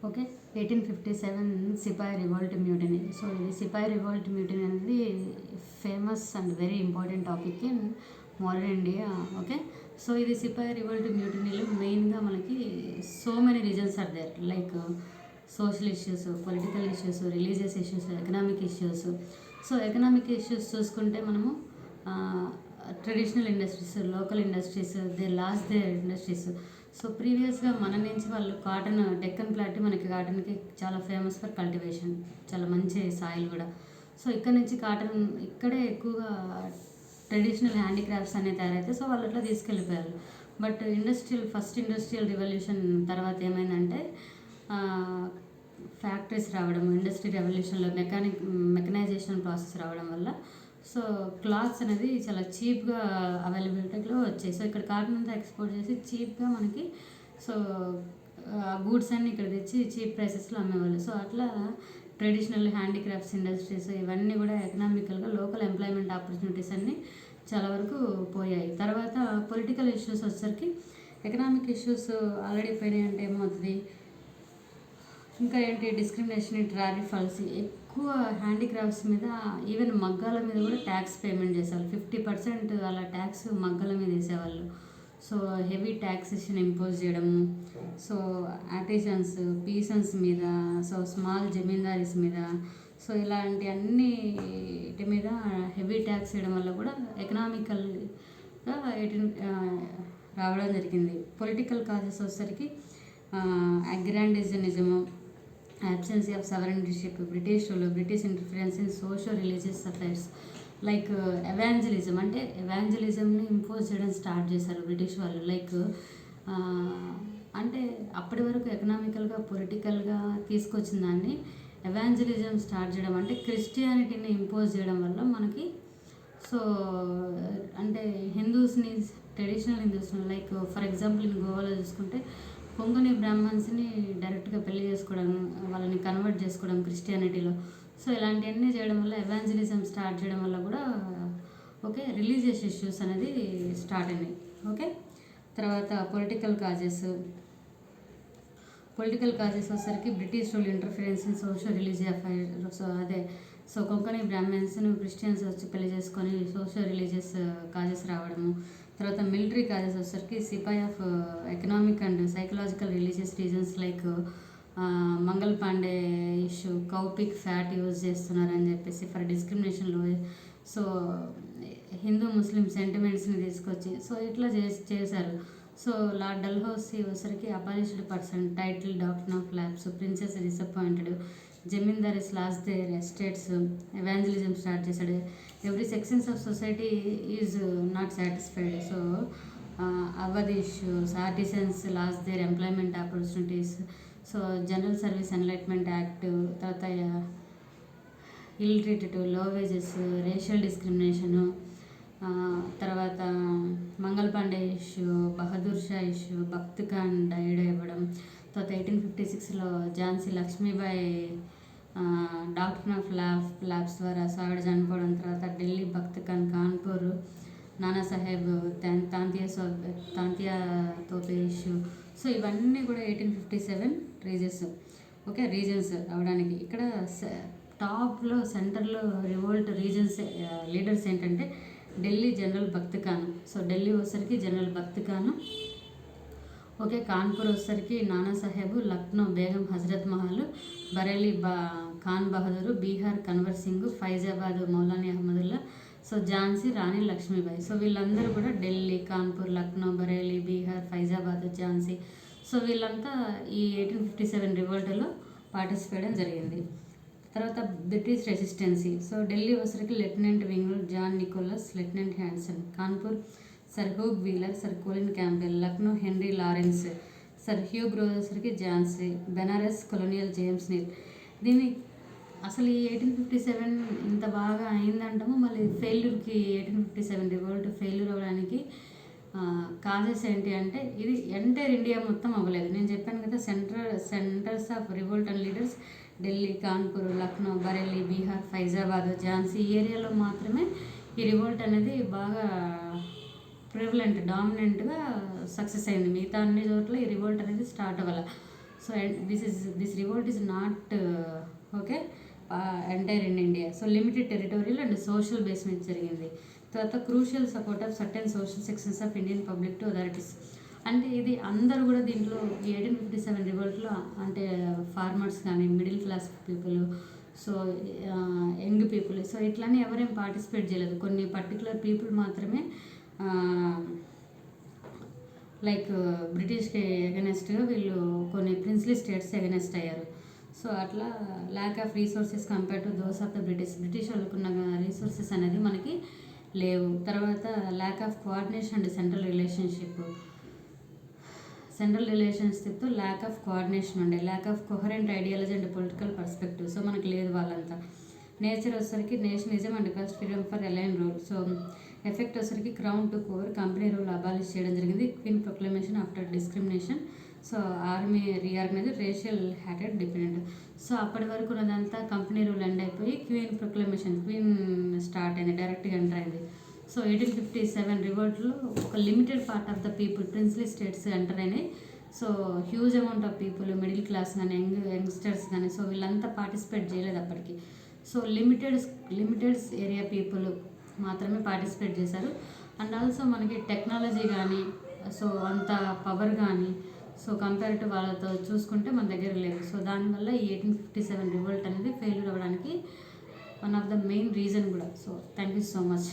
Okay. 1857 సిపాయి revolt mutiny. So ఇది sepoy revolt mutiny అనేది famous and very important topic in modern India. Okay. So ఇది sepoy revolt మ్యూటినీలో మెయిన్గా మనకి so many reasons are there, like social issues, political issues, religious issues, economic issues. So economic issues చూసుకుంటే మనము traditional industries, local industries, they loss they industries. So ప్రీవియస్గా మన నుంచి వాళ్ళు కాటన్, డెక్కన్ ప్లాట్ మనకి కాటన్కి చాలా ఫేమస్ ఫర్ కల్టివేషన్, చాలా మంచి సాయిల్ కూడా. సో ఇక్కడ నుంచి కాటన్ ఇక్కడే ఎక్కువగా ట్రెడిషనల్ హ్యాండీక్రాఫ్ట్స్ అనేవి తయారైతాయి. సో వాళ్ళు అట్లా తీసుకెళ్ళిపోయారు. బట్ ఫస్ట్ ఇండస్ట్రియల్ రివల్యూషన్ తర్వాత ఏమైందంటే ఫ్యాక్టరీస్ రావడం, ఇండస్ట్రీ రెవల్యూషన్లో మెకనైజేషన్ ప్రాసెస్ రావడం వల్ల సో క్లాత్స్ అనేది చాలా చీప్గా అవైలబిలిటీలో వచ్చాయి. సో ఇక్కడ కాటన్ అంతా ఎక్స్పోర్ట్ చేసి చీప్గా మనకి సో గూడ్స్ అన్నీ ఇక్కడ తెచ్చి చీప్ ప్రైసెస్లో అమ్మేవాళ్ళు. సో అట్లా ట్రెడిషనల్ హ్యాండీక్రాఫ్ట్స్ ఇండస్ట్రీస్ ఇవన్నీ కూడా ఎకనామికల్గా లోకల్ ఎంప్లాయ్మెంట్ ఆపర్చునిటీస్ అన్నీ చాలా వరకు పోయాయి. తర్వాత పొలిటికల్ ఇష్యూస్ వచ్చేసరికి ఎకనామిక్ ఇష్యూస్ ఆల్రెడీ పోయినాయి అంటే ఏమవుతుంది, ఇంకా ఏంటి డిస్క్రిమినేషన్ ఇన్ టారిఫ్ పాలసీ. ఎక్కువ హ్యాండీక్రాఫ్ట్స్ మీద, ఈవెన్ మగ్గాల మీద కూడా ట్యాక్స్ పేమెంట్ చేసేవాళ్ళు. 50% అలా ట్యాక్స్ మగ్గాల మీద వేసేవాళ్ళు. సో హెవీ ట్యాక్సేషన్ ఇంపోజ్ చేయడము, సో ఆర్టిజన్స్, పీసన్స్ మీద, సో స్మాల్ జమీందారీస్ మీద, సో ఇలాంటి అన్నిటి మీద హెవీ ట్యాక్స్ వేయడం వల్ల కూడా ఎకనామికల్గా రావడం జరిగింది. పొలిటికల్ కాజెస్ వచ్చేసరికి అగ్రాండిజనిజము, absence of sovereigntyship, British rule, British interference in socio religious affairs, like evangelism. అంటే ఎవాంజలిజంని ఇంపోజ్ చేయడం స్టార్ట్ చేశారు బ్రిటిష్ వాళ్ళు. లైక్ అంటే అప్పటి వరకు ఎకనామికల్గా, పొలిటికల్గా తీసుకొచ్చిన దాన్ని ఎవాంజలిజం స్టార్ట్ చేయడం అంటే క్రిస్టియానిటీని ఇంపోజ్ చేయడం వల్ల మనకి సో అంటే హిందూస్ని, ట్రెడిషనల్ హిందూస్ని, లైక్ ఫర్ ఎగ్జాంపుల్ ఇన్ గోవాలో చూసుకుంటే కొంకణి బ్రాహ్మణ్స్ని డైరెక్ట్గా పెళ్లి చేసుకోవడం, వాళ్ళని కన్వర్ట్ చేసుకోవడం క్రిస్టియానిటీలో. సో ఇలాంటివన్నీ చేయడం వల్ల ఎవాంజలిజం స్టార్ట్ చేయడం వల్ల కూడా ఓకే రిలీజియస్ ఇష్యూస్ అనేది స్టార్ట్ అయినాయి. ఓకే. తర్వాత పొలిటికల్ కాజెస్ వచ్చేసరికి British rule, interference in social religious affair. So అదే సో కొంకణి బ్రాహ్మణ్స్ను క్రిస్టియన్స్ వచ్చి పెళ్లి చేసుకొని సోషల్ రిలీజియస్ కాజెస్ రావడము. తర్వాత మిలిటరీ కాజెస్ వచ్చేసరికి సిపాయి of economic and psychological religious reasons, like Mangal Pandey issue, cow pig fat use చేస్తున్నారని చెప్పేసి ఫర్ డిస్క్రిమినేషన్లో. సో హిందూ ముస్లిం సెంటిమెంట్స్ని తీసుకొచ్చి సో ఇట్లా చేశారు. సో లార్డ్ డల్హౌసీ వచ్చరికి abolished pension, title doctrine of lapse, princes disappointed, zamindaris lost their estates, evangelism start చేశాడు. Every sections of society is not satisfied. So Awadh issues, artisans lost their employment opportunities. So general service enlistment act, తర్వాత ill treated, low wages, racial discrimination, తర్వాత Mangal Pandey issue, Bahadur Shah issue, Bakht Khan died అవ్వడం. తర్వాత 1856లో Jhansi Lakshmibai doctrine of lapse ద్వారా ఆవిడ చనిపోవడం. తర్వాత Delhi Bakht Khan, Kanpur Nanasaheb, Tantia Tope issue. So ఇవన్నీ కూడా 1857 రీజన్స్ అవడానికి. ఇక్కడ టాప్లో సెంటర్లో రివోల్ట్ లీడర్స్ ఏంటంటే ఢిల్లీ జనరల్ భక్త్ ఖాన్. సో ఢిల్లీ వచ్చేసరికి జనరల్ భక్త్ ఖాన్. ఓకే. కాన్పూర్ వచ్చేసరికి నానాసాహెబ్, లక్నో బేగం హజరత్ మహల్, బరేలీ ఖాన్ బహదూర్, బీహార్ కన్వర్ సింగ్, ఫైజాబాద్ మౌలానీ అహ్మదుల్లా, సో ఝాన్సీ రాణి లక్ష్మీబాయి. సో వీళ్ళందరూ కూడా ఢిల్లీ, కాన్పూర్, లక్నో, బరేలీ, బీహార్, ఫైజాబాద్, ఝాన్సీ. సో వీళ్ళంతా ఈ 1857 రివోల్ట్లో పార్టిసిపేట్ జరిగింది. తర్వాత బ్రిటిష్ రెసిస్టెన్సీ. సో ఢిల్లీ వచ్చరికి lieutenant wing John Nicholson, lieutenant Hanson. Kanpur sir Hugh Wheeler, sir Colin Campbell. Lucknow Henry Lawrence, sir Hugh గ్రోసర్కి Jhansi. Benaras colonel James Neill. దీన్ని అసలు ఈ 1857 ఇంత బాగా అయిందంటాము. మళ్ళీ ఫెయిల్యూర్కి 1857 రివోల్ట్ ఫెయిల్యూర్ అవ్వడానికి కాజెస్ ఏంటి అంటే ఇది ఎంటైర్ ఇండియా మొత్తం అవ్వలేదు. నేను చెప్పాను కదా centres of revolt and leaders Delhi, Kanpur, Lucknow, Bareilly, Bihar, Faizabad, Jhansi ఈ ఏరియాలో మాత్రమే ఈ రివోల్ట్ అనేది బాగా ప్రివలెంట్, డామినెంట్గా సక్సెస్ అయింది. మిగతా అన్ని చోట్ల ఈ రివోల్ట్ అనేది స్టార్ట్ అవ్వాలి. So this revolt is not okay entire in India. So limited territorial and social base మీద జరిగింది. తర్వాత crucial support of certain social sections of Indian public to authorities. అంటే ఇది అందరూ కూడా దీంట్లో 1857 రివోల్ట్లో అంటే ఫార్మర్స్ కానీ middle class people, so young people, so ఇట్లానే ఎవరేం పార్టిసిపేట్ చేయలేదు. కొన్ని పర్టికులర్ పీపుల్ మాత్రమే లైక్ బ్రిటిష్కి ఎగనెస్ట్గా వీళ్ళు కొన్ని ప్రిన్స్లీ స్టేట్స్ ఎగనెస్ట్ అయ్యారు. సో అట్లా lack of resources compare to those of the British వాళ్ళకున్న రీసోర్సెస్ అనేది మనకి లేవు. తర్వాత lack of coordination and central రిలేషన్షిప్తో ల్యాక్ ఆఫ్ కోఆర్డినేషన్ ఉండే, lack of coherent ideology and political perspective. So మనకు లేదు వాళ్ళంతా. నేచర్ వచ్చేసరికి nationalism and cost freedom for alien rule. So effect వచ్చేసరికి crown to core company rule abolish చేయడం జరిగింది. Queen proclamation after discrimination. So army reorganise, racial హ్యాటెడ్ dependent. So అప్పటి వరకు ఉన్నదంతా కంపెనీ రూల్ ఎండ్ అయిపోయి క్వీన్ ప్రొక్లమేషన్, క్వీన్ స్టార్ట్ అయింది, డైరెక్ట్గా ఎంటర్ అయింది. సో 1857 రివోల్ట్లో ఒక limited part of the people princely states enter అయినాయి. So huge amount of people, middle class కానీ యంగ్స్టర్స్ కానీ, సో వీళ్ళంతా పార్టిసిపేట్ చేయలేదు అప్పటికి. సో లిమిటెడ్ ఏరియా పీపుల్ మాత్రమే పార్టిసిపేట్ చేశారు. అండ్ ఆల్సో మనకి టెక్నాలజీ కానీ, సో అంత పవర్ కానీ, సో కంపేర్ టు వాళ్ళతో చూసుకుంటే మన దగ్గర లేదు. సో దానివల్ల ఈ 1857 రివోల్ట్ అనేది ఫెయిల్యూర్ అవ్వడానికి one of the main reason కూడా. So thank you so much.